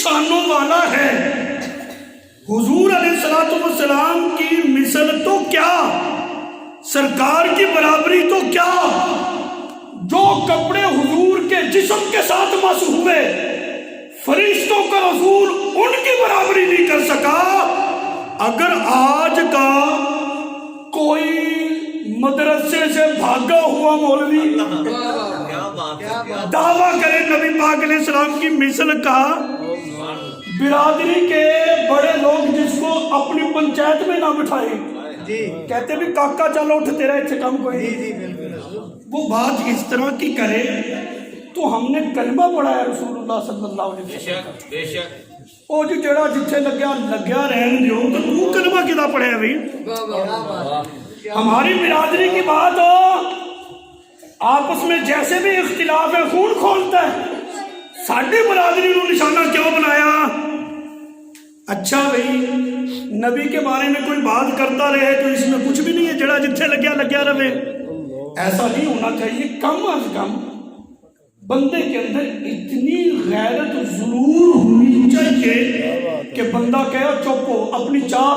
شانوں والا ہے۔ حضور علیہ السلام کی مثل تو کیا، سرکار کی برابری تو کیا، جو کپڑے حضور کے جسم کے ساتھ مس ہوئے فرشتوں کا رسول ان کی برابری نہیں کر سکا۔ اگر آج کا کوئی مدرسے سے بھاگا ہوا مولوی دعویٰ کرے نبی پاک علیہ السلام کی مثل کا، برادری کے بڑے لوگ جس کو اپنی پنچایت میں نہ بٹھائے، کہتے بھی کاکا چلو اٹھ تیرا اتنے کام کوئی نہیں، وہ بات اس طرح کی کرے تو ہم نے کلمہ پڑھا ہے رسول اللہ صلی اللہ علیہ وسلم۔ او جو جڑا جتھے لگیا رہن جو تو کلمہ کدا پڑھے ابھی؟ ہماری برادری کی بات ہو، آپس میں جیسے بھی اختلاف ہے خون کھولتا ہے، ساڑھے برادری کو نشانہ کیوں بنایا؟ اچھا بھئی نبی کے بارے میں کوئی بات کرتا رہے تو اس میں کچھ بھی نہیں ہے، جڑا جتھے لگیا رہے، ایسا نہیں ہونا چاہیے۔ کم از کم بندے کے اندر اتنی غیرت ضرور ہونی چاہیے کہ بندہ کہے چپ ہو، اپنی چاہ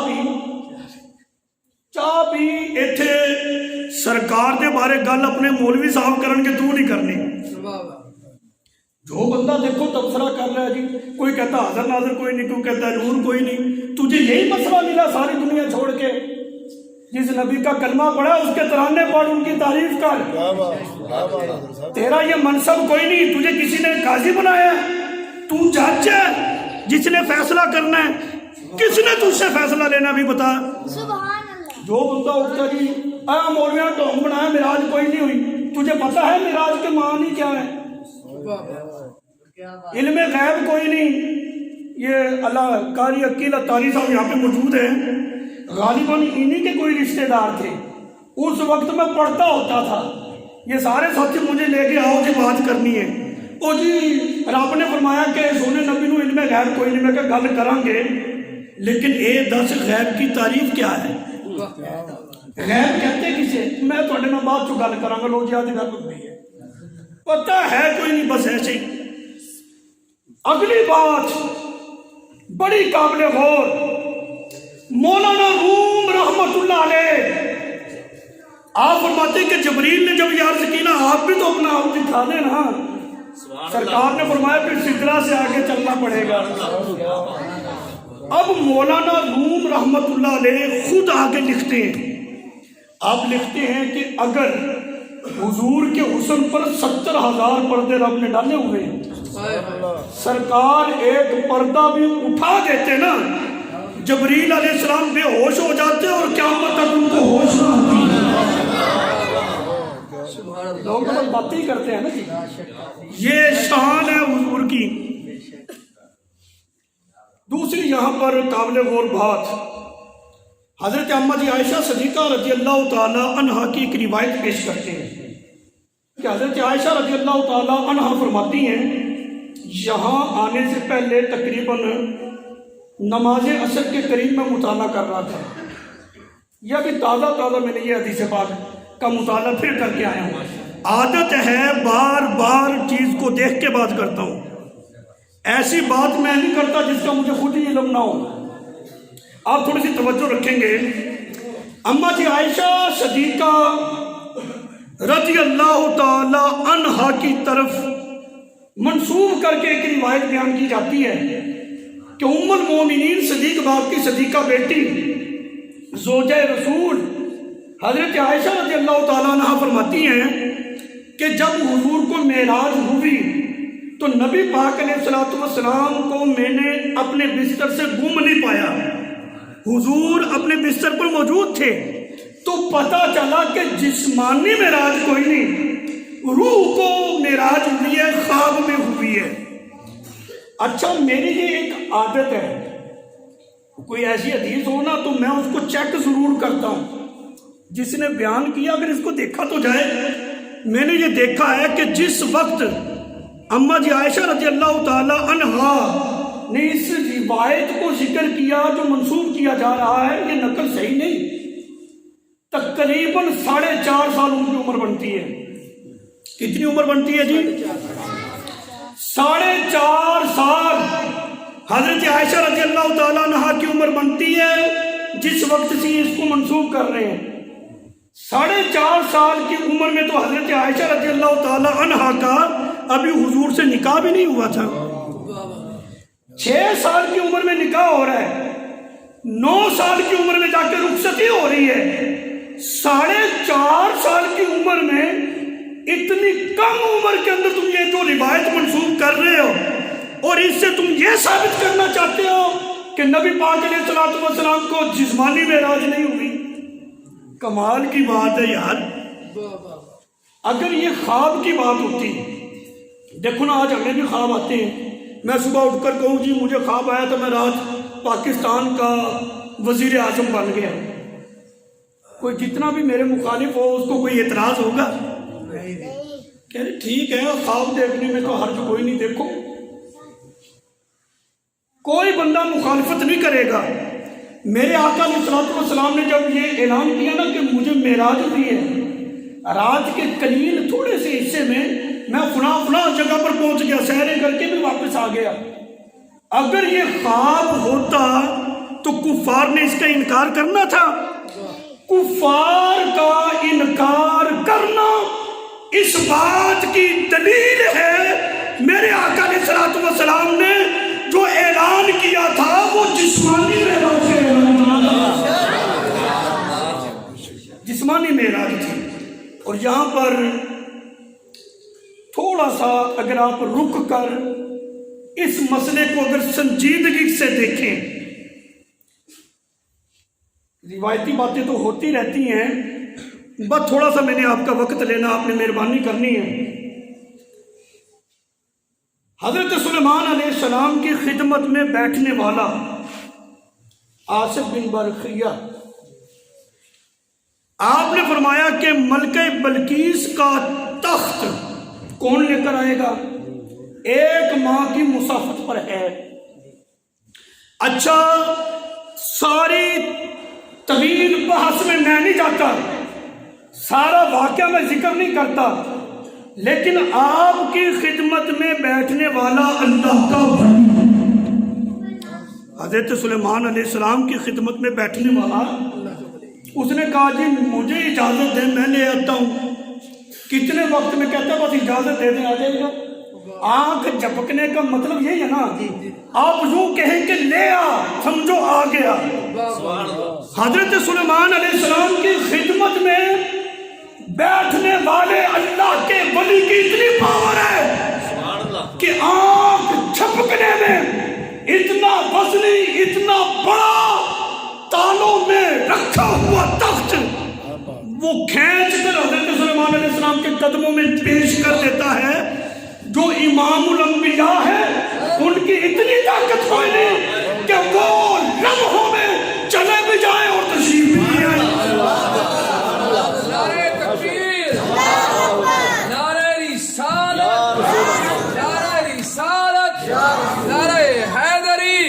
پی ایتھے سرکار دے بارے گل اپنے مولوی صاحب کرن کے تو نہیں کرنی۔ جو بندہ دیکھو تبصرہ کر رہا ہے جی، کوئی کہتا حاضر ناظر کوئی نہیں، کوئی کہتا نور کوئی نہیں، تجھے یہی مسئلہ ملا ساری دنیا چھوڑ کے؟ جس نبی کا کلمہ پڑھا اس کے ترانے پڑھ، ان کی تعریف کر، تیرا یہ منصب کوئی نہیں، تجھے کسی نے قاضی بنایا ہے، تو جج ہے جس نے فیصلہ کرنا ہے، کس نے تجھ سے فیصلہ لینا بھی بتا۔ جو بندہ اٹھتا جی مولویاں ٹونگ بنایا معراج کوئی نہیں ہوئی، تجھے پتا ہے معراج کے معنی کیا ہے؟ علم غیب کوئی نہیں۔ یہ اللہ قاری عقیل اتاری صاحب یہاں پہ موجود ہیں، غالباً انہی کے کوئی رشتہ دار تھے، اس وقت میں پڑھتا ہوتا تھا، یہ سارے ساتھی مجھے لے کے آؤ جی بات کرنی ہے۔ او جی رب نے فرمایا کہ سونے نبی نو علم غیب کوئی نہیں، میں کہ گل کریں گے لیکن اے دس غیب کی تعریف کیا ہے؟ غیب کہتے کسے؟ میں تھوڑے میں بعد چو گل کراں گا، لوگ یاد گل ہوئی ہے، پتہ ہے کوئی نہیں، بس ایسے ہی۔ اگلی بات بڑی قابل غور، مولانا روم رحمت اللہ علیہ آپ فرماتے کہ جبریل نے جب یہ عرض کی نا آپ بھی تو اپنا آپ دکھا دیں نا، سرکار نے فرمایا پھر سدرہ سے آگے چلنا پڑے گا۔ اب مولانا روم رحمت اللہ علیہ خود آگے لکھتے ہیں، آپ لکھتے ہیں کہ اگر حضور کے حسن پر 70,000 پردے رب نے ڈالے ہوئے ہیں، سرکار ایک پردہ بھی اٹھا دیتے نا، جبریل علیہ السلام بے ہوش ہو جاتے اور قیامت تک ان کو ہوش نہ ہوتی۔ لوگ باتیں کرتے ہیں نا جی، یہ شان ہے حضور کی۔ دوسری یہاں پر قابل غور بات، حضرت عمہ جی عائشہ صدیقہ رضی اللہ تعالی عنہا کی ایک روایت پیش کرتے ہیں کہ حضرت عائشہ رضی اللہ تعالی عنہا فرماتی ہیں یہاں آنے سے پہلے تقریباً نماز عصر کے قریب میں مطالعہ کر رہا تھا، یا بھی تازہ میں نے یہ حدیث پاک کا مطالعہ پھر کر کے آیا ہوں۔ عادت ہے بار بار چیز کو دیکھ کے بات کرتا ہوں، ایسی بات میں نہیں کرتا جس کا مجھے خود ہی علم نہ ہو۔ آپ تھوڑی سی توجہ رکھیں گے، اماں جی عائشہ صدیقہ رضی اللہ تعالی عنہا کی طرف منسوب کر کے ایک روایت بیان کی جاتی ہے کہ ام المومنین صدیق باپ کی صدیقہ بیٹی زوجہ رسول حضرت عائشہ رضی اللہ تعالیٰ عنہ فرماتی ہیں کہ جب حضور کو معراج ہوئی تو نبی پاک علیہ السلام کو میں نے اپنے بستر سے گم نہیں پایا، حضور اپنے بستر پر موجود تھے، تو پتہ چلا کہ جسمانی معراج کوئی نہیں، روح کو معراج ہوئی ہے، خواب میں ہوئی ہے۔ اچھا میری یہ ایک عادت ہے، کوئی ایسی حدیث ہو نا تو میں اس کو چیک ضرور کرتا ہوں، جس نے بیان کیا اگر اس کو دیکھا تو جائے۔ میں نے یہ دیکھا ہے کہ جس وقت اماں جی عائشہ رضی اللہ تعالی عنہا نے اس روایت کو ذکر کیا جو منسوب کیا جا رہا ہے، یہ نقل صحیح نہیں، تقریباً 4.5 سال ان کی عمر بنتی ہے۔ کتنی عمر بنتی ہے جی؟ 4.5 سال حضرت عائشہ رضی اللہ تعالیٰ عنہ کی عمر بنتی ہے جس وقت سے اس کو منسوخ کر رہے ہیں 4.5 سال کی عمر میں تو حضرت عائشہ رضی اللہ تعالیٰ عنہ کا ابھی حضور سے نکاح بھی نہیں ہوا تھا. 6 سال کی عمر میں نکاح ہو رہا ہے, 9 سال کی عمر میں جا کے رخصتی ہو رہی ہے. 4.5 سال کی عمر میں اتنی کم عمر کے اندر تم یہ جو روایت منسوخ کر رہے ہو اور اس سے تم یہ ثابت کرنا چاہتے ہو کہ نبی پاک علیہ الصلوۃ والسلام کو جسمانی معراج نہیں ہوئی. کمال کی بات ہے یار. اگر یہ خواب کی بات ہوتی, دیکھو نا آج ہمیں بھی خواب آتے ہیں. میں صبح اٹھ کر کہوں جی مجھے خواب آیا تو میں رات پاکستان کا وزیر اعظم بن گیا, کوئی جتنا بھی میرے مخالف ہو اس کو کوئی اعتراض ہوگا؟ کہہ رہے ٹھیک ہے خواب دیکھنے میں تو حرج کوئی نہیں, دیکھو کوئی بندہ مخالفت نہیں کرے گا. میرے آقا علیہ الصلوۃ والسلام نے جب یہ اعلان کیا نا کہ مجھے معراج ہوئی ہے, رات کے قلیل تھوڑے سے حصے میں فلاں جگہ پر پہنچ گیا, سیریں کر کے بھی واپس آ گیا. اگر یہ خواب ہوتا تو کفار نے اس کا انکار کرنا تھا. کفار کا انکار کرنا اس بات کی دلیل ہے میرے آقا علیہ الصلوۃ والسلام نے جو اعلان کیا تھا وہ جسمانی معراج سے جسمانی معراج تھی. اور یہاں پر تھوڑا سا اگر آپ رک کر اس مسئلے کو اگر سنجیدگی سے دیکھیں, روایتی باتیں تو ہوتی رہتی ہیں, بس تھوڑا سا میں نے آپ کا وقت لینا, آپ نے مہربانی کرنی ہے. حضرت سلیمان علیہ السلام کی خدمت میں بیٹھنے والا آصف بن برخیہ, آپ نے فرمایا کہ ملکہ بلقیس کا تخت کون لے کر آئے گا؟ 1 ماہ کی مسافت پر ہے. اچھا ساری طویل بحث میں نہیں جاتا, سارا واقعہ میں ذکر نہیں کرتا, لیکن آپ کی خدمت میں بیٹھنے والا اللہ کا ولی, حضرت سلیمان علیہ السلام کی خدمت میں بیٹھنے والا, اس نے کہا جی مجھے اجازت دیں میں لے آتا ہوں. کتنے وقت میں کہتا بس اجازت دے دیں آ جائے گا. آنکھ جھپکنے کا مطلب یہی ہے نا, آپ یوں کہیں کہ لے آ, سمجھو آ گیا. حضرت سلیمان علیہ السلام کی خدمت میں بیٹھنے والے اللہ کے ولی کی اتنی پاور ہے کہ آنکھ جھپکنے میں اتنا وزنی, اتنا بڑا تالوں میں رکھا ہوا تخت وہ کھینچ کر حضرت سلیمان علیہ السلام کے قدموں میں پیش کر دیتا ہے. جو امام الانبیاء ہے ان کی اتنی طاقت کوئی نہیں کہ وہ لمحوں میں چلے بھی جائیں اور تشریف بھی لے آئیں. نعرہ تکبیر, نعرہ رسالت, نعرہ رسالت, نعرہ حیدری,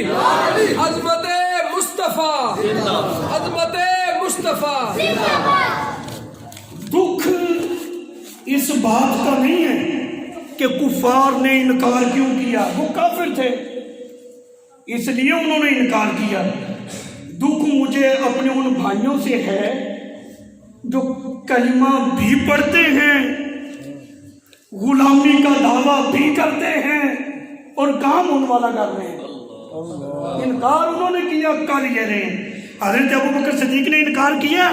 عظمت مصطفیٰ, عظمت مصطفیٰ. دکھ اس بات کا نہیں ہے کہ کفار نے انکار کیوں کیا, وہ کافر تھے اس لیے انہوں نے انکار کیا. دکھ مجھے اپنے ان بھائیوں سے ہے جو کلمہ بھی پڑھتے ہیں, غلامی کا دعویٰ بھی کرتے ہیں اور کام ان والا کر رہے ہیں. انکار انہوں نے کیا, کر یہ رہے ہیں. حضرت ابوبکر صدیق نے انکار کیا.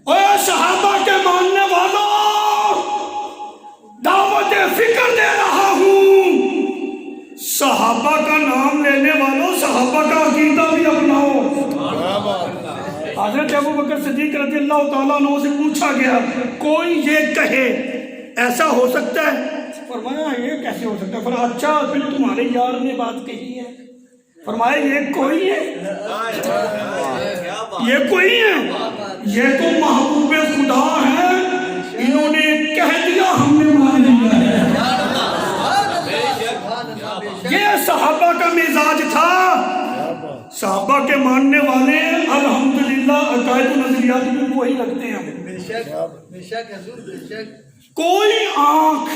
اے صحابہ کے ماننے والوں, دعوت فکر دے رہا ہوں, صحابہ کا نام لینے والوں صحابہ کا عقیدہ بھی اپناؤ. حضرت ابوبکر صدیق رضی اللہ تعالیٰ عنہ سے پوچھا گیا کوئی یہ کہے ایسا ہو سکتا ہے؟ فرمایا یہ کیسے ہو سکتا ہے؟ فرمایا اچھا پھر تمہارے یار نے بات کہی ہے. فرمایا یہ کوئی ہے, یہ کوئی ہے, یہ تو محبوب خدا ہے, انہوں نے کہہ دیا ہم نے مان لیا ہے. یہ صحابہ کا مزاج تھا. صحابہ کے ماننے والے الحمدللہ عقائد و نظریات بھی وہی رکھتے ہیں. کوئی آنکھ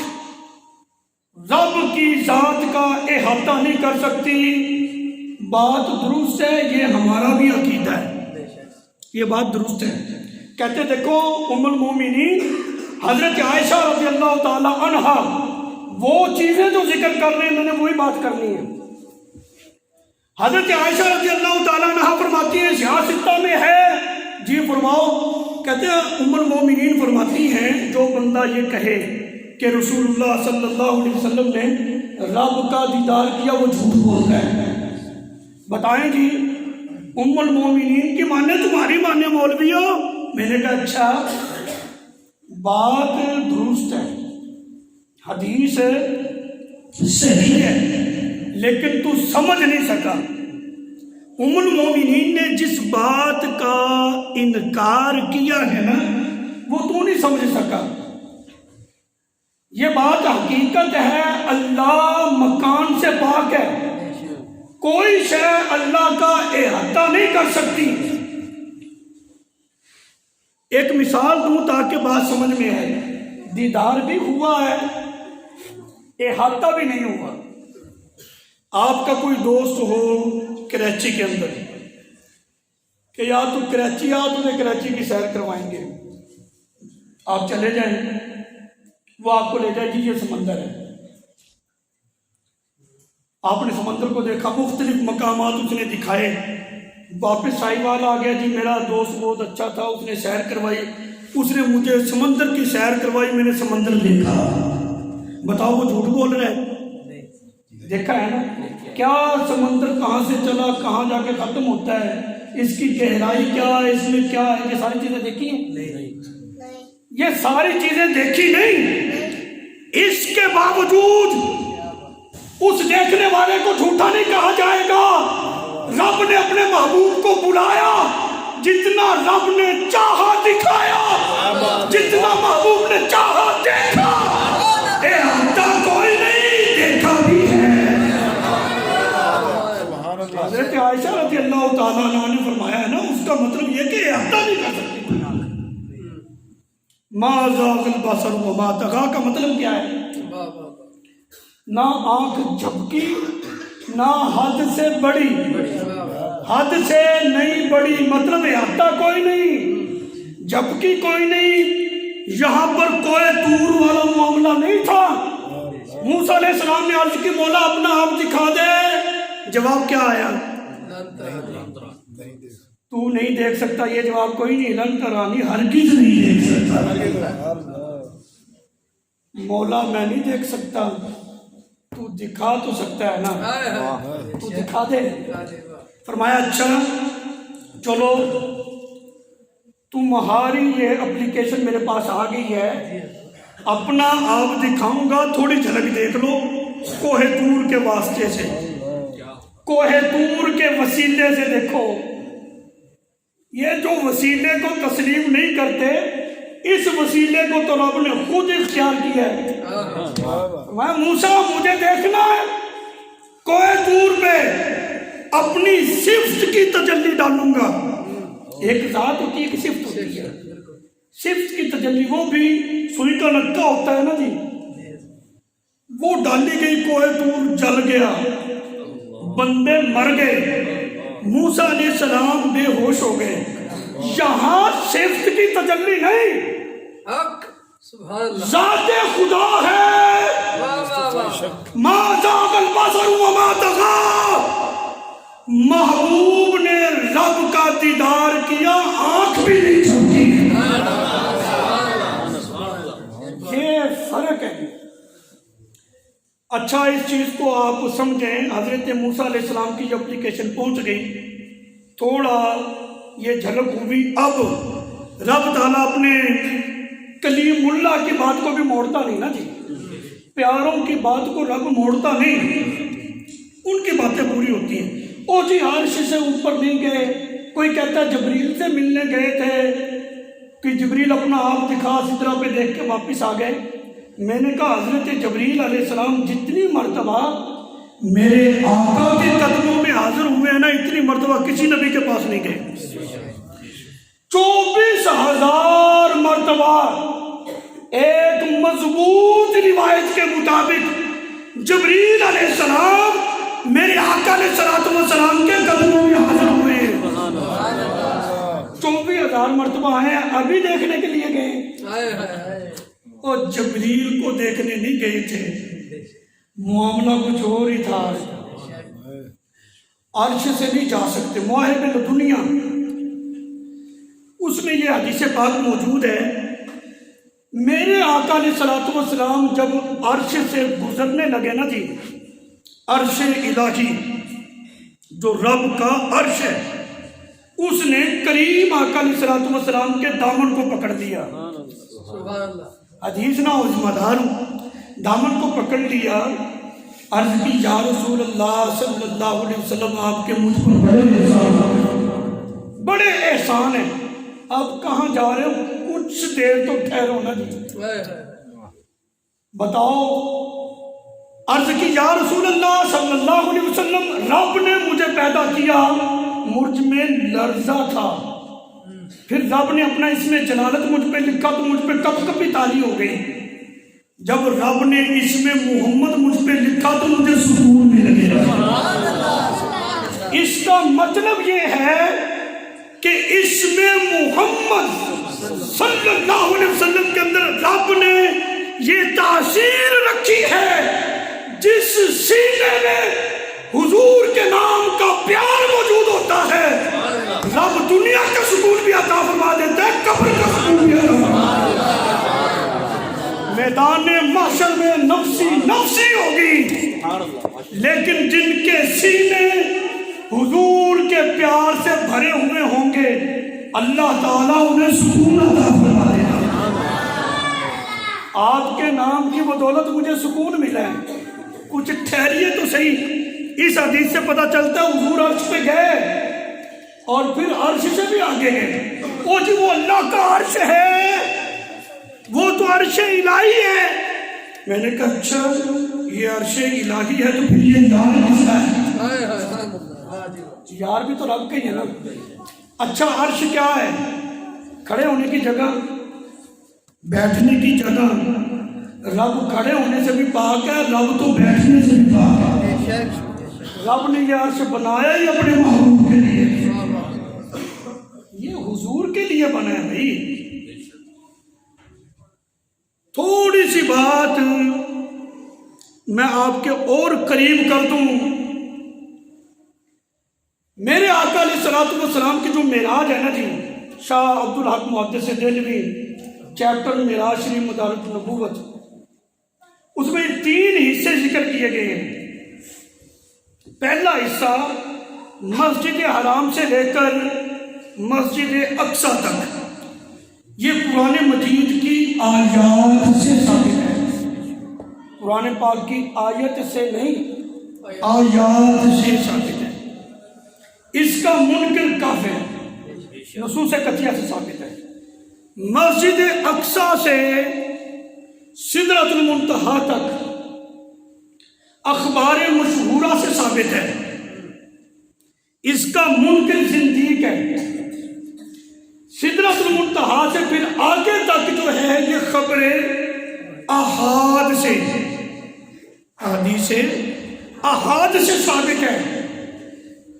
رب کی ذات کا احاطہ نہیں کر سکتی، بات درست ہے، یہ ہمارا بھی عقیدہ ہے، یہ بات درست ہے۔ کہتے دیکھو ام المومنین حضرت عائشہ رضی اللہ تعالی عنہا وہ چیزیں جو ذکر کر رہے ہیں میں نے وہی بات کرنی ہے۔ حضرت عائشہ رضی اللہ تعالی عنہا فرماتی ہیں سیاستہ میں ہے، جی فرماؤ۔ کہتے ہیں ام المومنین فرماتی ہیں جو بندہ یہ کہے کہ رسول اللہ صلی اللہ علیہ وسلم نے رب کا دیدار کیا وہ جھوٹ بولتا ہے۔ بتائیں جی ام المومنین کی مانے تمہاری مانے مولویوں؟ میں نے کہا اچھا بات درست ہے، حدیث صحیح ہے، لیکن تو سمجھ نہیں سکا۔ ام المومنین نے جس بات کا انکار کیا ہے نا وہ تو نہیں سمجھ سکا۔ یہ بات حقیقت ہے، اللہ مکان سے پاک ہے، کوئی شے اللہ کا احاطہ نہیں کر سکتی۔ ایک مثال دوں تاکہ بات سمجھ میں آئے، دیدار بھی ہوا ہے، احاطہ بھی نہیں ہوا۔ آپ کا کوئی دوست ہو کراچی کے اندر کہ یا تو کراچی آ، تمہیں کراچی کی سیر کروائیں گے، آپ چلے جائیں، وہ آپ کو لے جائے جی یہ سمندر ہے، آپ نے سمندر کو دیکھا، مختلف مقامات اس نے دکھائے، واپس سائی والا آ گیا جی میرا دوست بہت اچھا تھا، اس نے سیر کروائی، اس نے مجھے سمندر کی سیر کروائی، میں نے سمندر دیکھا۔ بتاؤ وہ جھوٹ بول رہا ہے؟ دیکھا ہے نا؟ کیا سمندر کہاں سے چلا کہاں جا کے ختم ہوتا ہے، اس کی گہرائی کیا ہے، اس میں کیا ہے، یہ ساری چیزیں دیکھی ہیں؟ یہ ساری چیزیں دیکھی نہیں، اس کے باوجود اس دیکھنے والے کو جھوٹا نہیں کہا جائے گا۔ رب نے اپنے محبوب کو بلایا، جتنا رب نے چاہا دکھایا، جتنا محبوب نے چاہا دیکھا، احاطہ کوئی نہیں، دیکھا بھی ہے۔ حضرت عائشہ رضی اللہ تعالیٰ عنہ نے فرمایا ہے نا، اس کا مطلب یہ کہ احاطہ نہیں کر سکتی کوئی آنکھ۔ ما زاغ البصر وما طغى کا مطلب کیا ہے؟ نہ آنکھ جھپکی، نہ حد سے بڑی، حد سے نہیں بڑی، مطلب احاطہ کوئی نہیں، جھپکی کوئی نہیں۔ یہاں پر کوئی دور والا معاملہ نہیں تھا۔ موسیٰ علیہ السلام نے عرض کی مولا اپنا آپ دکھا دے، جواب کیا آیا؟ تو نہیں دیکھ سکتا، یہ جواب کوئی نہیں، لن ترانی ہرگز نہیں دیکھ سکتا۔ مولا میں نہیں دیکھ سکتا، تو دکھا تو سکتا ہے نا، تو دکھا دے۔ فرمایا اچھا چلو تمہاری یہ اپلیکیشن میرے پاس آ گئی ہے، اپنا آپ دکھاؤں گا، تھوڑی جھلک دیکھ لو کوہ طور کے واسطے سے، کوہ طور کے وسیلے سے دیکھو۔ یہ جو وسیلے کو تسلیم نہیں کرتے، اس وسیلے کو تو رب نے خود اختیار کیا ہے۔ میں موسیٰ مجھے دیکھنا ہے، کوہ طور پہ اپنی صفت کی تجلی ڈالوں گا۔ ایک ذات ہوتی ہے، ایک صفت ہوتی ہے، صفت کی تجلی وہ بھی سوئی کا نکا ہوتا ہے نا جی، وہ ڈالی گئی، کوہ طور جل گیا، بندے مر گئے، موسیٰ علیہ السلام بے ہوش ہو گئے۔ یہاں صفت کی تجلی نہیں، ذات خدا ہے۔ ما زاغ البصر وما طغى، محبوب نے رب کا دیدار کیا، آنکھ بھی نہیں جھپکی۔ یہ فرق ہے۔ اچھا اس چیز کو آپ سمجھیں، حضرت موسیٰ علیہ السلام کی اپلیکیشن پہنچ گئی، تھوڑا یہ جھلک ہوئی۔ اب رب تعالیٰ اپنے کلیم اللہ کی بات کو بھی موڑتا نہیں نا جی، پیاروں کی بات کو رب موڑتا نہیں، ان کی باتیں پوری ہوتی ہیں۔ او جی عرش سے اوپر نہیں گئے، کوئی کہتا ہے جبریل سے ملنے گئے تھے کہ جبریل اپنا آپ دکھا سدرہ پہ دیکھ کے واپس آ گئے۔ میں نے کہا حضرت جبریل علیہ السلام جتنی مرتبہ میرے آقا کے قدموں میں حاضر ہوئے ہیں نا، اتنی مرتبہ کسی نبی کے پاس نہیں گئے۔ 24,000 مرتبہ ایک مضبوط روایت کے مطابق جبریل علیہ السلام میرے آقا علیہ السلام کے قدموں میں حاضر ہوئے 24,000 مرتبہ آئے ابھی دیکھنے کے لیے گئے اور جبریل کو دیکھنے نہیں گئے تھے، معاملہ کچھ اور ہی تھا۔ عرش سے نہیں جا سکتے، مواہب دنیا، اس میں یہ حدیث پاک موجود ہے۔ میرے آقا علیہ السلام جب عرش سے گزرنے لگے نا جی، عرش الہی جو رب کا عرش ہے، اس نے کریم آقا علیہ السلام کے دامن کو پکڑ لیا۔ حدیث نہ ہو ذمہ دار ہوں، دامن کو پکڑ لیا، عرض کی یا رسول اللہ صلی اللہ علیہ وسلم آپ کے مجھ پر بڑے احسان ہیں، آپ کہاں جا رہے ہو؟ کچھ دیر تو ٹھہرو نا جی، بتاؤ۔ عرض کی یا رسول اللہ صلی اللہ علیہ وسلم رب نے مجھے پیدا کیا، مجھ میں لرزہ تھا، پھر رب نے اپنا اس میں جلالت مجھ پہ لکھا تو مجھ پہ کب کبھی تالی ہو گئی، جب رب نے اس میں محمد مجھ پہ لکھا تو مجھے سکون مل گیا۔ اس کا مطلب یہ ہے کہ اس میں محمد صلی اللہ علیہ وسلم کے اندر رب نے یہ تاثیر رکھی ہے، جس سینے میں حضور کے نام کا پیار موجود ہوتا ہے، رب دنیا کا سکون بھی عطا فرما دیتا ہے، قبر کا سکون بھی عطا فرما دیتا ہے۔ میدان محشر میں نفسی ہوگی، لیکن جن کے سینے حضور کے پیار سے بھرے ہوئے ہوں گے، اللہ تعالیٰ انہیں سکون عطا فرما دے گا۔ آپ کے نام کی بدولت مجھے سکون ملا ہے، کچھ ٹھہریے تو صحیح۔ اس حدیث سے پتہ چلتا ہے حضور عرش پہ گئے اور پھر عرش سے بھی آگے گئے۔ وہ جی وہ اللہ کا عرش ہے، وہ تو عرش الہی ہے۔ میں نے کہا اچھا یہ عرش الہی ہے تو پھر یہ یار کس کا ہے؟ یار بھی تو رب کا ہی ہے نا۔ اچھا عرش کیا ہے؟ کھڑے ہونے کی جگہ، بیٹھنے کی جگہ۔ رب کھڑے ہونے سے بھی پاک ہے، رب تو بیٹھنے سے بھی پاک ہے۔ رب نے یہ عرش بنایا ہی اپنے محبوب کے لیے، یہ حضور کے لیے بنا ہے بھائی۔ تھوڑی سی بات میں آپ کے اور قریب کر دوں، میرے آقا علیہ السلام کی جو معراج ہے نا جی، شاہ عبدالحق محدث دہلوی چیپٹر معراج شریف مدارج النبوت، اس میں 3 حصے ذکر کیے گئے ہیں۔ پہلا حصہ مسجد حرام سے لے کر مسجد اقصیٰ تک، یہ قرآن مجید کی آیات سے ثابت ہے، قرآن پاک کی آیت سے نہیں، آیات سے ثابت ہے۔ اس کا منکر کافر ہے، نصوص قطعیہ سے ثابت ہے۔ مسجد اقصیٰ سے سدرۃ المنتہا تک اخبار مشہورہ سے ثابت ہے، اس کا منکر زندیق ہے۔ سدرۃ المنتہا سے پھر آگے تک جو ہے یہ خبر احاد سے، حدیث احاد سے ثابت ہے۔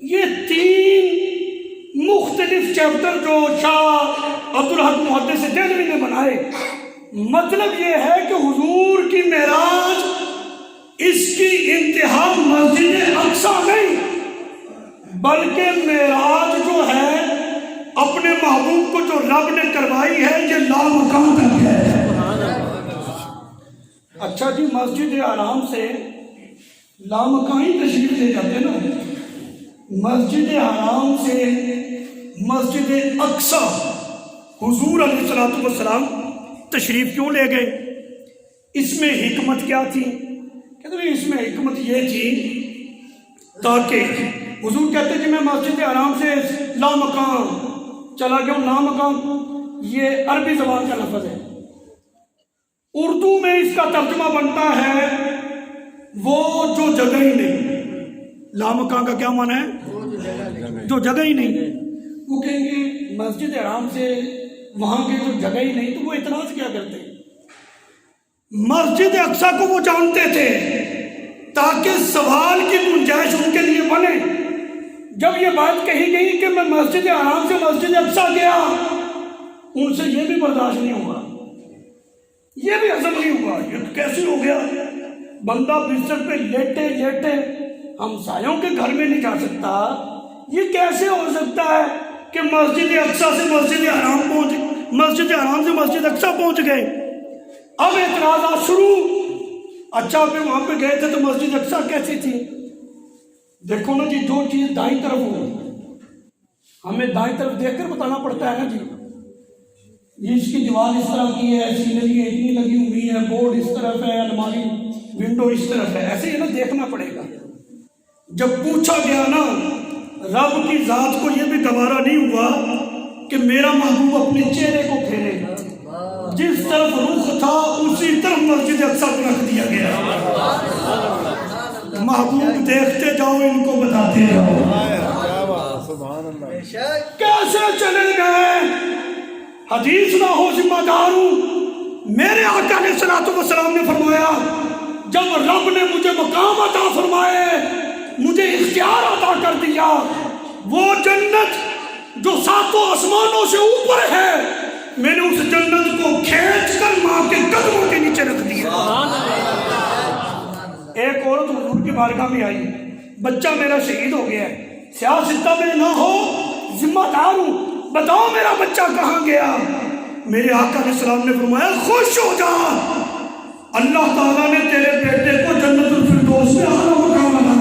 یہ 3 مختلف چیپٹر جو شاہ عبدالحق محدث دہلوی نے بنائے، مطلب یہ ہے کہ حضور کی معراج اس کی انتہا مسجد اقصیٰ نہیں، بلکہ معراج جو ہے اپنے محبوب کو جو رب نے کروائی ہے یہ لامکان تک ہے۔ اچھا جی، مسجد حرام سے لامکان ہی تشریف لے جاتے نا، مسجد حرام سے مسجد اقصیٰ حضور علیہ السلام تشریف کیوں لے گئے؟ اس میں حکمت کیا تھی؟ کہتے ہیں اس میں حکمت یہ تھی تاکہ حضور کہتے ہیں کہ میں مسجد حرام سے لامکان چلا گیا ہوں۔ لامکان یہ عربی زبان کا لفظ ہے، اردو میں اس کا ترجمہ بنتا ہے وہ جو جگہ ہی نہیں۔ لامکان کا کیا معنی ہے؟ جو جگہ ہی نہیں۔ وہ کہیں گے مسجد حرام سے وہاں کی جو جگہ ہی نہیں، تو وہ اعتراض کیا کرتے ہیں؟ مسجد اقصیٰ کو وہ جانتے تھے، تاکہ سوال کی گنجائش ان کے لیے بنے۔ جب یہ بات کہی گئی کہ میں مسجد حرام سے مسجد اقصی گیا، ان سے یہ بھی برداشت نہیں ہوا، یہ بھی ہضم نہیں ہوا۔ یہ کیسے ہو گیا؟ بندہ بستر پہ لیٹے لیٹے ہمسایوں کے گھر میں نہیں جا سکتا، یہ کیسے ہو سکتا ہے کہ مسجد اقصی سے مسجد حرام مسجد حرام سے مسجد اقصی پہنچ گئے؟ اب اعتراضات شروع۔ اچھا پھر وہاں پہ گئے تھے تو مسجد اقصی کیسی تھی؟ دیکھو نا جی، جو چیز دائیں طرف ہو ہمیں دائیں طرف دیکھ کر بتانا پڑتا ہے نا جی۔ یہ اس کی دیوار اس طرح کی ہے، سینریاں اتنی لگی ہوئی ہے، بورڈ اس طرف ہے، الماری ونڈو اس طرف ہے، ایسے ہی نا دیکھنا پڑے گا۔ جب پوچھا گیا نا، رب کی ذات کو یہ بھی گوارا نہیں ہوا کہ میرا محبوب اپنے چہرے کو پھیرے، جس طرف رخ تھا اسی طرف مسجد اقصی کو رکھ دیا گیا۔ محبوب دیکھتے جاؤ، ان کو بتاتے جاؤ۔ کیسے چلے گئے؟ حدیث نہ ہو ذمہ دار ہوں۔ میرے آقا علیہ الصلوۃ والسلام نے فرمایا، جب رب نے مجھے مقام عطا فرمائے، مجھے اختیار عطا کر دیا، وہ جنت جو ساتوں آسمانوں سے اوپر ہے، میں نے اس جنت کو کھینچ کر ماں کے قدموں کے نیچے رکھ دیا۔ ایک عورت حضور کی بارگاہ میں آئی، بچہ میرا شہید ہو گیا ہے، سیاستہ میں نہ ہو، ذمہ دار ہوں، بتاؤ میرا بچہ کہاں گیا؟ میرے آقا علیہ السلام نے فرمایا، خوش ہو جا، اللہ تعالیٰ نے تیرے بیٹے کو جنت الفردوس میں اعلیٰ مقام عطا۔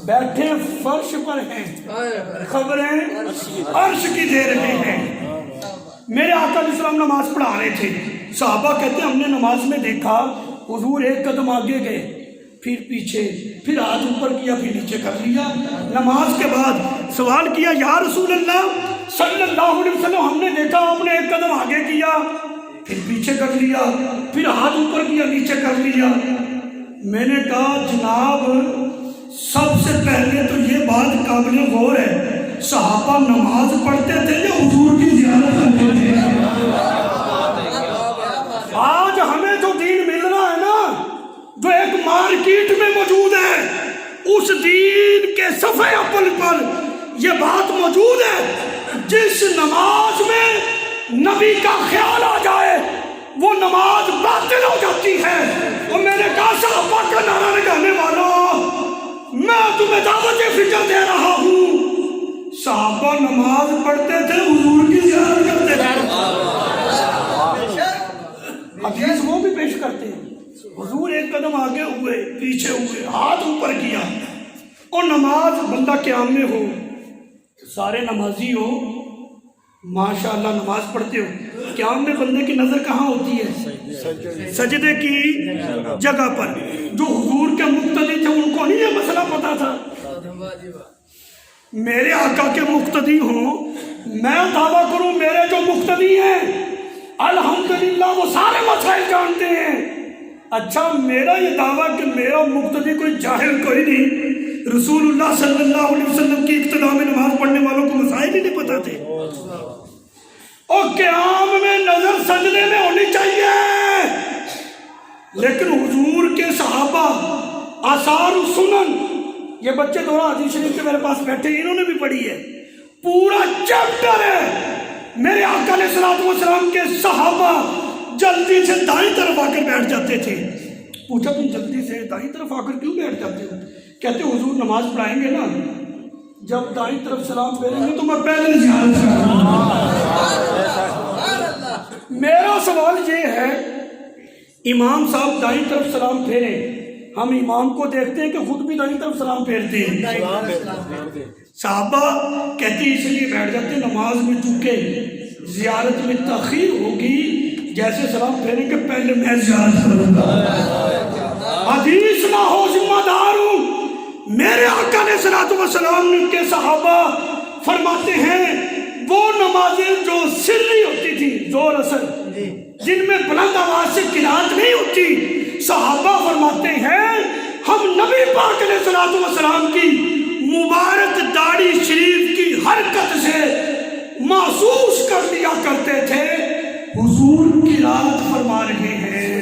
بیٹھے فرش پر ہیں، خبریں عرش کی دے رہے ہیں۔ میرے آقا علیہ السلام نماز پڑھا رہے تھے، صحابہ کہتے ہیں ہم نے نماز میں دیکھا حضور ایک قدم آگے گئے، پھر پیچھے، پھر ہاتھ اوپر کیا، پھر نیچے کر لیا۔ نماز کے بعد سوال کیا، یا رسول اللہ صلی اللہ علیہ وسلم، ہم نے دیکھا آپ نے ایک قدم آگے کیا، پھر پیچھے کر لیا، پھر ہاتھ اوپر کیا، نیچے کر لیا۔ میں نے کہا جناب سب سے پہلے تو یہ بات قابل غور ہے، صحابہ نماز پڑھتے تھے یا حضور کی زیارت کرتے تھے؟ آج ہمیں جو دین مل رہا ہے نا، جو ایک مارکیٹ میں موجود ہے، اس دین کے صفحے اول پر یہ بات موجود ہے، جس نماز میں نبی کا خیال آ جائے وہ نماز باطل ہو جاتی ہے۔ اور میں نے کہا صحابہ کا نعرہ لگانے والوں، میں تمہیں دعوت فکر دے رہا ہوں، صحابہ نماز پڑھتے تھے، حضور کی زیارت کرتے تھے۔ حدیث وہ بھی پیش کرتے ہیں، حضور ایک قدم آگے ہوئے، پیچھے ہوئے، ہاتھ اوپر کیا۔ اور نماز بندہ قیام میں ہو، سارے نمازی ہو، ماشاءاللہ نماز پڑھتے ہو، قیام میں بندے کی نظر کہاں ہوتی ہے؟ سجدے کی جگہ پر۔ جو حضور کے مقتدی تھے ان کو نہیں یہ مسئلہ پتا تھا؟ میرے آقا کے مقتدی ہوں، میں دعویٰ کروں میرے جو مقتدی ہیں الحمدللہ وہ سارے مسائل جانتے ہیں۔ اچھا میرا یہ دعویٰ کہ میرا مقتدی کوئی جاہل کوئی نہیں، رسول اللہ صلی اللہ علیہ وسلم کی اقتداء میں نماز پڑھنے والوں کو مسائل ہی نہیں پتا تھے۔ اور قیام میں نظر سجدے میں ہونی چاہیے، لیکن حضور کے صحابہ آثار السنن، یہ بچے دورہ حدیث شریف کے میرے پاس بیٹھے ہیں، انہوں نے بھی پڑھی ہے، پورا چیپٹر ہے۔ میرے آقا علیہ الصلوۃ والسلام کے صحابہ جلدی سے دائیں طرف آ کر بیٹھ جاتے تھے۔ پوچھا تم جلدی سے دائیں طرف آ کر کیوں بیٹھ جاتے ہو؟ کہتے حضور نماز پڑھائیں گے نا، جب دائیں طرف سلام پھیریں گے تو میں پہلے زیارت کروں۔ میرا سوال یہ ہے، امام صاحب دائیں طرف سلام پھیریں، ہم امام کو دیکھتے ہیں کہ خود بھی دائیں طرف سلام پھیرتے ہیں۔ صحابہ کہتے ہیں اس لیے بیٹھ جاتے ہیں، نماز میں چونکہ زیارت میں تاخیر ہوگی، جیسے سلام پھیریں کہ پہلے میں زیارت کروں گا۔ حدیث نہ ہو ذمہ دار ہوں۔ میرے آقا علیہ الصلوۃ والسلام کے صحابہ فرماتے ہیں وہ نمازیں جو سری ہوتی تھی، زور اثر، جن میں بلند آواز سے قرات نہیں ہوتی، صحابہ فرماتے ہیں ہم نبی پاک علیہ الصلوۃ والسلام کی مبارک داڑھی شریف کی حرکت سے محسوس کر لیا کرتے تھے حضور قرات فرما رہے ہیں۔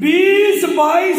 20-22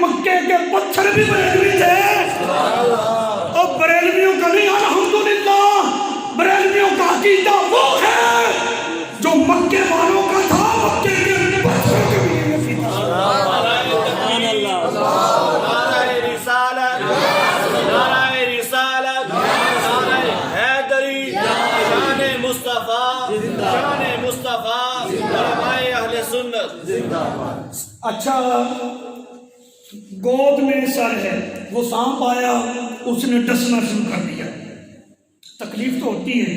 مکے کے پتھر بھی بریلوی تھے، اور بریلویوں کا نہیں الحمدللہ، بریلویوں کا عقیدہ وہ ہے جو مکے والوں کا تھا، مکے کے پتھر کے بھی یہ عقیدہ تھا۔ اچھا گود میں سر ہے، وہ سانپ آیا اس نے ڈسنا شروع کر دیا، تکلیف تو ہوتی ہے،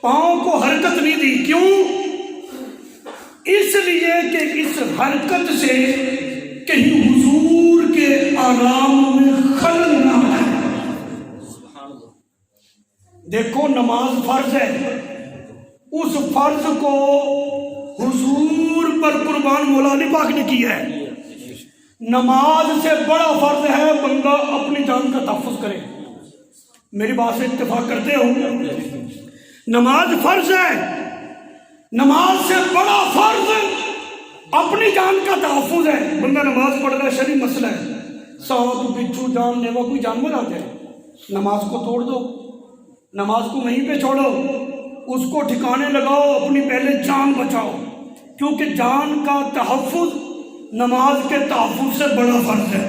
پاؤں کو حرکت نہیں دی، کیوں؟ اس لیے کہ اس حرکت سے کہیں حضور کے آرام میں خلل نہ آئے۔ دیکھو نماز فرض ہے، اس فرض کو حضور پر قربان مولا علی پاک نے کیا ہے۔ نماز سے بڑا فرض ہے بندہ اپنی جان کا تحفظ کرے، میری بات سے اتفاق کرتے ہو؟ نماز فرض ہے، نماز سے بڑا فرض اپنی جان کا تحفظ ہے۔ بندہ نماز پڑھ رہا ہے، شرعی مسئلہ ہے، سانپ بچھو جان لیوا کوئی جانور آ جائے، نماز کو توڑ دو، نماز کو وہیں پہ چھوڑو، اس کو ٹھکانے لگاؤ، اپنی پہلے جان بچاؤ، کیونکہ جان کا تحفظ نماز کے تحفظ سے بڑا فرض ہے۔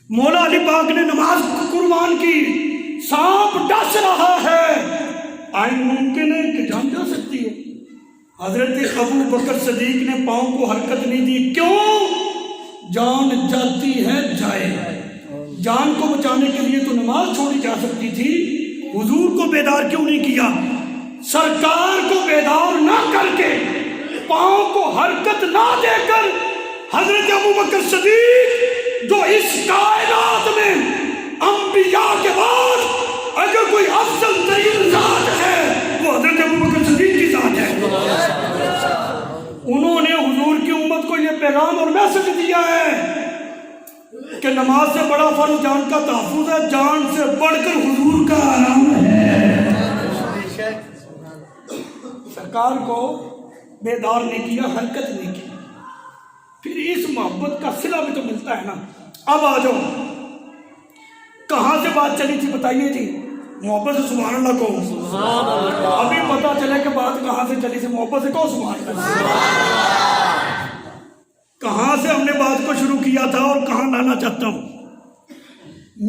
مولا علی پاک نے نماز کو قربان کی، سانپ ڈس رہا ہے، آئین ممکن ہے کہ جان جا سکتی ہے، حضرت ابو بکر صدیق نے پاؤں کو حرکت نہیں دی، کیوں؟ جان جاتی ہے جائے، جان کو بچانے کے لیے تو نماز چھوڑی جا سکتی تھی، حضور کو بیدار کیوں نہیں کیا؟ سرکار کو بیدار نہ کر کے، پاؤں کو حرکت نہ دے کر، حضرت ابو بکر صدیق جو اس کائنات میں انبیاء کے بعد اگر کوئی افضل ترین ذات ہے وہ حضرت ابو بکر صدیق کی ذات ہے، انہوں نے حضور کی امت کو یہ پیغام اور میسج دیا ہے کہ نماز سے بڑا فرض جان کا تحفظ ہے، جان سے بڑھ کر حضور کا آرام ہے۔ سرکار کو بیدار نہیں کیا، حرکت نہیں کی، پھر اس محبت کا صلہ بھی تو ملتا ہے نا۔ اب آ جاؤ، کہاں سے بات چلی تھی بتائیے جی؟ محبت سے سبحان اللہ کو، ابھی پتا چلے کہ بات کہاں سے چلی تھی، محبت سے کہو سبحان اللہ۔ کہاں سے ہم نے بات کو شروع کیا تھا اور کہاں لانا چاہتا ہوں؟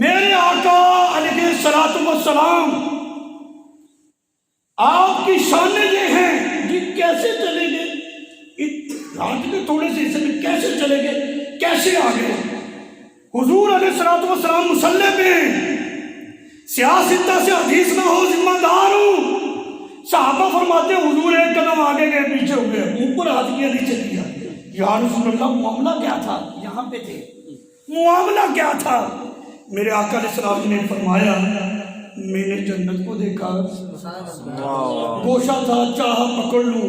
میرے آقا علیہ الصلوۃ والسلام، آپ کی شانیں یہ ہیں، یہ کیسے چلے گئے رات کے تھوڑے سے حصے میں، کیسے چلے گئے، کیسے آ گئے؟ حضور علیہ الصلوۃ والسلام مصلی پہ ہیں، سیاستہ سے حدیث نہ ہو، ذمہ دار ہوں۔ صحابہ فرماتے ہیں حضور ایک قدم آگے گئے پیچھے ہو گئے، اوپر ہاتھ کیا نیچے کیا، یا رسول اللہ معاملہ کیا تھا؟ یہاں پہ تھے، معاملہ کیا تھا؟ میرے آقا علیہ السلام نے فرمایا میں نے جنت کو دیکھا، گوشہ تھا، چاہا پکڑ لوں،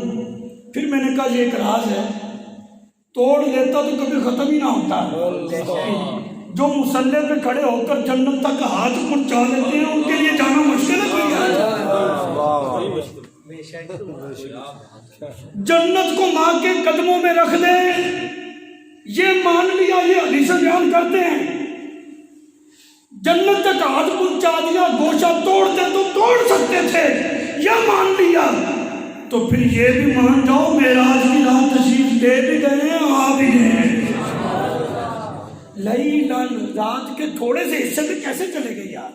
پھر میں نے کہا یہ ایک راز ہے، توڑ لیتا تو کبھی ختم ہی نہ ہوتا۔ جو مصلی پہ کھڑے ہو کر جنت تک ہاتھ پہنچا لیتے ہیں ان کے لیے جانا مشکل ہے۔ جنت کو ماں کے قدموں میں رکھ دے، یہ مان لیا، یہ حدیث بیان کرتے ہیں، جنت تک ہاتھ پہنچا دیا، گوشہ توڑتے تو توڑ سکتے تھے، یہ مان لیا، تو پھر یہ بھی مان جاؤ معراج کی رات تشریف لے بھی گئے ہیں، آ بھی گئے ہیں۔ لیلن، رات کے تھوڑے سے حصے میں کیسے چلے گئے یار؟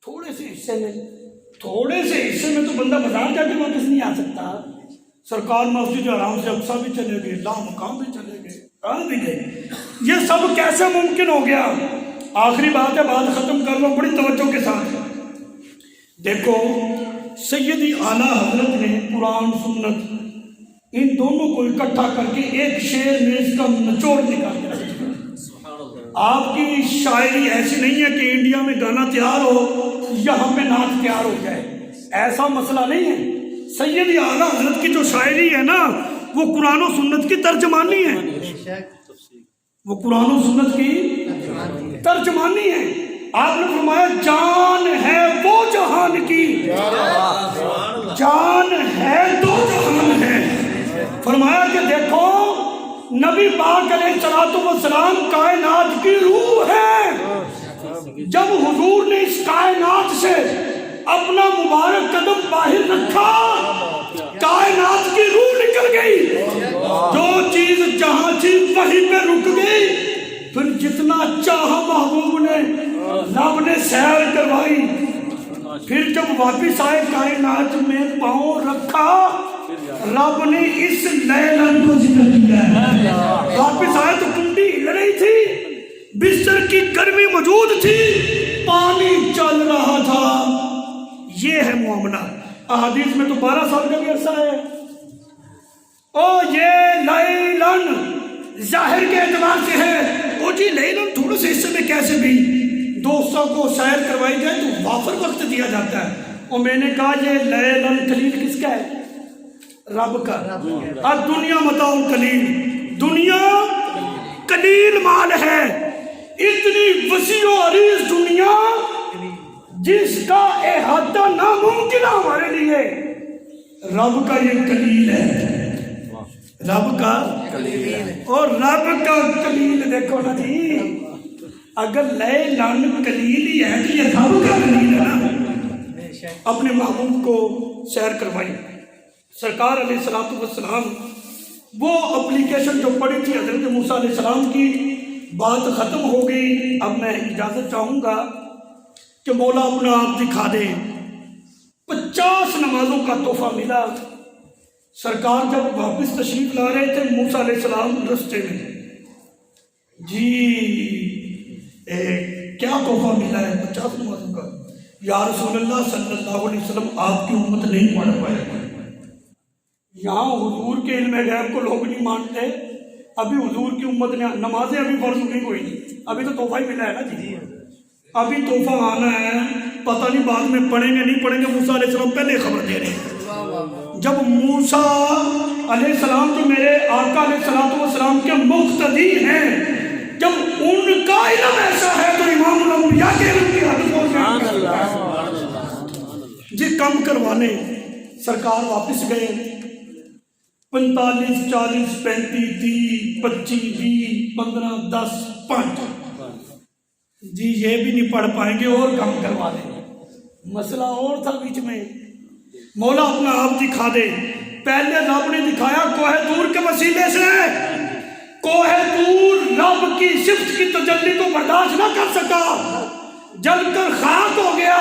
تھوڑے سے حصے میں، تھوڑے سے حصے میں تو بندہ بازار جا کے واپس نہیں آ سکتا۔ سرکار مسجد حرام سے اقصیٰ بھی چلے گئے، لامقام بھی چلے گئے، آ بھی گئے، یہ سب کیسے ممکن ہو گیا؟ آخری بات ہے، بات ختم کر لو بڑی توجہ کے ساتھ۔ دیکھو سیدی اعلیٰ حضرت نے قرآن سنت ان دونوں کو اکٹھا کر کے ایک شعر میں اس کا نچوڑ نکال کے رکھا۔ آپ کی شاعری ایسی نہیں ہے کہ انڈیا میں گانا تیار ہو یہاں پہ نعت تیار ہو جائے، ایسا مسئلہ نہیں ہے۔ سیدی اعلیٰ حضرت کی جو شاعری ہے نا وہ قرآن و سنت کی ترجمانی ہے، وہ قرآن و سنت کی ترجمانی ہے۔ آپ نے فرمایا جان ہے وہ جہان کی، جان ہے تو جہان ہے۔ فرمایا کہ دیکھو نبی پاک علیہ السلام کائنات کی روح ہے. جب حضور نے اس کائنات سے اپنا مبارک قدم باہر رکھا کائنات کی روح نکل گئی. جو چیز جہاں تھی وہیں پہ رک گئی. پھر جتنا چاہا محبوب نے رب نے سیر کروائی. پھر جب واپس آئے کائنات میں پاؤں رکھا رب نے اس لیلن کو ذکر کیا. واپس آئے تو کنڈی ہل رہی تھی, بستر کی گرمی موجود تھی, پانی چل رہا تھا. یہ ہے معاملہ. احادیث میں تو 12 سال کا بھی عرصہ ہے. یہ لیلن ظاہر کے اعتبار سے ہے. جی لیلن تھوڑے سے حصے میں کیسے بھی دوستوں کو سیر کروائی جائے تو وافر وقت دیا جاتا ہے. اور میں نے کہا یہ لیلن قلیل کس کا ہے؟ رب کا. اب دنیا متاع قلیل, دنیا قلیل مال ہے. اتنی وسیع و عریض دنیا جس کا احاطہ ناممکن ہمارے لیے, رب کا یہ قلیل ہے. رب کا اور رب کا قلیل دیکھو نا جی. اگر لیلن قلیل ہی ہے تو یہ رب کا قلیل ہے نا. اپنے محبوب کو سیر کروائی. سرکار علیہ السلام وہ اپلیکیشن جو پڑی تھی حضرت موسیٰ علیہ السلام کی بات ختم ہو گئی. اب میں اجازت چاہوں گا کہ مولا اپنا آپ دکھا دے. 50 نمازوں کا تحفہ ملا. سرکار جب واپس تشریف لا رہے تھے موسیٰ علیہ السلام رستے میں, جی کیا تحفہ ملا ہے 50 نمازوں کا. یا رسول اللہ صلی اللہ علیہ وسلم آپ کی امت نہیں پڑھ پائے. یہاں حضور کے علم غیب کو لوگ نہیں مانتے. ابھی حضور کی امت نے نمازیں ابھی فرض نہیں کوئی نہیں, ابھی تو تحفہ ہی ملا ہے نا جی. ابھی تحفہ آنا ہے, پتہ نہیں بعد میں پڑھیں گے نہیں پڑھیں گے. موسیٰ علیہ السلام پہلے خبر دے رہے ہیں. جب موسیٰ علیہ السلام جو میرے آقا علیہ السلام کے مقتدی ہیں, جب ان کا علم ایسا ہے تو امام الانبیاء کے علم کی حد جی کم کروانے. سرکار واپس گئے. 45 40 35 30 25 20 15 10 5 جی یہ بھی نہیں پڑھ پائیں گے اور کم کروا دیں. مسئلہ اور تھا بیچ میں. مولا اپنا آپ دکھا دے. پہلے رب نے دکھایا کوہ طور کے وسیلے سے. کوہ طور رب کی صفت کی تجلی کو برداشت نہ کر سکا, جل کر خاک ہو گیا.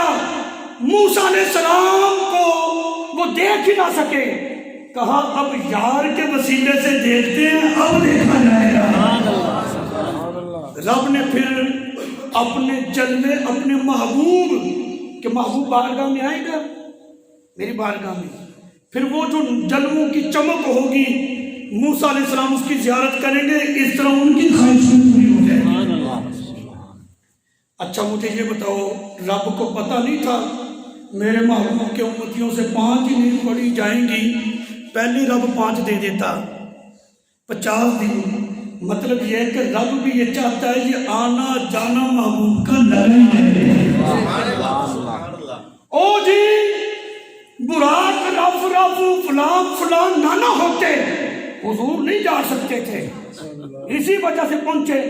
موسیٰ علیہ السلام کو وہ دیکھ ہی نہ سکے. کہا اب یار کے وسیلے سے دیکھتے ہیں, اب دیکھا جائے گا. رب نے پھر اپنے جلوے اپنے محبوب کہ محبوب بارگاہ میں آئے گا میری بارگاہ میں, پھر وہ جو جلووں کی چمک ہوگی موسیٰ علیہ السلام اس کی زیارت کریں گے, اس طرح ان کی خواہشیں پوری ہو جائیں گی. اچھا مجھے یہ بتاؤ, رب کو پتہ نہیں تھا میرے محبوب کے امتیوں سے 5 ہی نہیں پڑھی جائیں گی؟ پہلے رب 5 دے دیتا, 50 دن. مطلب یہ ہے کہ رب بھی یہ چاہتا ہے یہ آنا جانا محبوب کا لڑائی ہے. او جی براق رف رف فلان فلان نانا ہوتے حضور نہیں جا سکتے تھے, اسی وجہ سے پہنچے.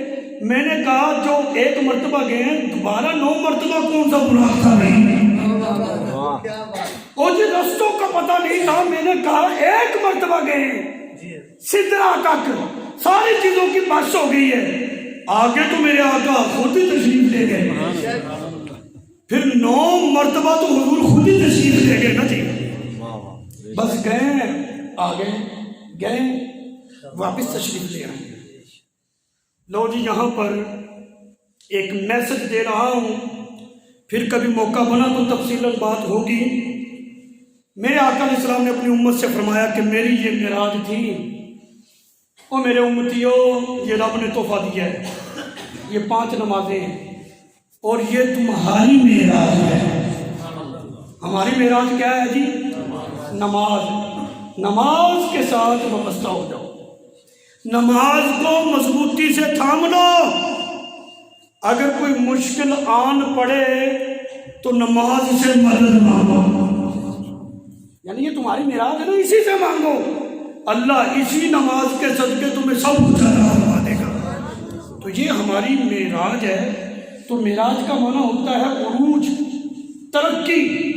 میں نے کہا جو 1 مرتبہ گئے دوبارہ 9 مرتبہ کون سا براق تھا نہیں. او جی رستوں کا پتہ نہیں تھا. میں نے کہا 1 مرتبہ گئے سدرا تک, ساری چیزوں کی بحث ہو گئی ہے. آگے تو میرے آقا خود ہی تشریف لے گئے, پھر 9 مرتبہ تو حضور خود ہی تشریف لے گئے نا جی. بس گئے آگے گئے واپس تشریف لے آئے. لو جی یہاں پر ایک میسج دے رہا ہوں, پھر کبھی موقع بنا تو تفصیلاً بات ہوگی. میرے آقا علیہ السلام نے اپنی امت سے فرمایا کہ میری یہ معراج تھی, اور میرے امتیوں یہ رب نے تحفہ دیا ہے, یہ 5 نمازیں ہیں اور یہ تمہاری معراج ہے. ہماری معراج کیا ہے جی؟ نماز. نماز کے ساتھ وابستہ ہو جاؤ, نماز کو مضبوطی سے تھام لو. اگر کوئی مشکل آن پڑے تو نماز سے مدد مانگو, یعنی یہ تمہاری معراج ہے نا, اسی سے مانگو. اللہ اسی نماز کے صدقے تمہیں سب کچھ عطا فرما دے گا۔ تو یہ ہماری معراج ہے۔ تو معراج کا معنی ہوتا ہے عروج، ترقی۔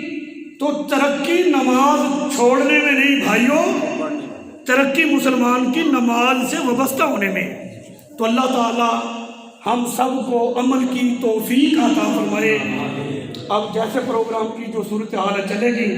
تو ترقی نماز چھوڑنے میں نہیں بھائیوں، ترقی مسلمان کی نماز سے وابستہ ہونے میں۔ تو اللہ تعالی ہم سب کو عمل کی توفیق عطا فرمائے۔ اب جیسے پروگرام کی جو صورتحال چلے گی